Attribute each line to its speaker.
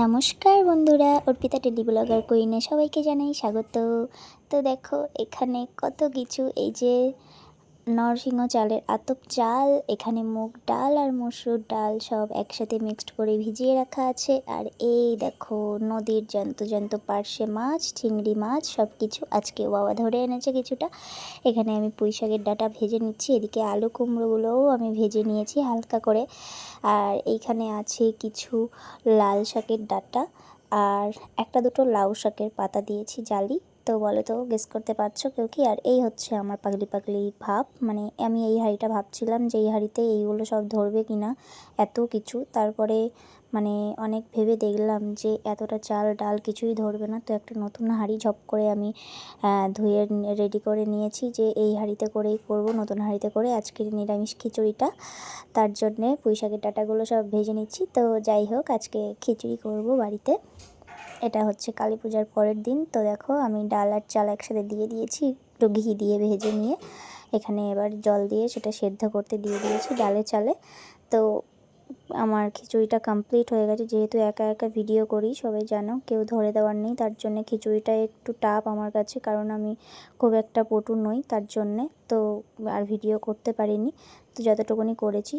Speaker 1: নমস্কার বন্ধুরা, Arpita tele blogger কুইনে সবাইকে জানাই স্বাগত। তো দেখো এখানে কত কিছু, এই যে নরসিংহ চালের আতপ চাল, এখানে মুগ ডাল আর মসুর ডাল সব একসাথে মিক্সড করে ভিজিয়ে রাখা আছে। আর এই দেখো নদীর জ্যান্ত জ্যান্ত পার্শে মাছ, চিংড়ি মাছ সব কিছু আজকে বাবা ধরে এনেছে কিছুটা। এখানে আমি পুঁই শাকের ডাঁটা ভেজে নিচ্ছি, এদিকে আলু কুমড়োগুলোও আমি ভেজে নিয়েছি হালকা করে। আর এইখানে আছে কিছু লাল শাকের ডাঁটা আর একটা দুটো লাউ শাকের পাতা দিয়েছি জালি। তো বলো তো, গেস করতে পারছো কেউ কি? আর এই হচ্ছে আমার পাগলি পাগলি ভাব, মানে আমি এই হাঁড়িটা ভাবছিলাম যে এই হাঁড়িতে এইগুলো সব ধরবে কি না, এত কিছু। তারপরে মানে অনেক ভেবে দেখলাম যে এতটা চাল ডাল কিছুই ধরবে না, তো একটা নতুন হাঁড়ি ঝপ করে আমি ধুয়ে রেডি করে নিয়েছি যে এই হাঁড়িতে করেই করব, নতুন হাঁড়িতে করে আজকের নিরামিষ খিচুড়িটা। তার জন্যে পুঁই শাকের ডাঁটাগুলো সব ভেজে নিচ্ছি। তো যাই হোক, আজকে খিচুড়ি করব বাড়িতে। এটা হচ্ছে কালী পূজার পরের দিন। তো দেখো আমি ডাল আর চাল একসাথে দিয়ে দিয়েছি, একটু ঘি দিয়ে ভেজে নিয়ে এখানে এবার জল দিয়ে সেটা সেদ্ধ করতে দিয়ে দিয়েছি ডালে চালে। তো আমার খিচুড়িটা কমপ্লিট হয়ে গেছে। যেহেতু একা একা ভিডিও করি, সবাই জানো, কেউ ধরে দেওয়ার নেই, তার জন্য খিচুড়িটা একটু টাফ আমার কাছে, কারণ আমি খুব একটা পটু নই তার জন্যে। তো আর ভিডিও করতে পারিনি, তো যতটুকুনি করেছি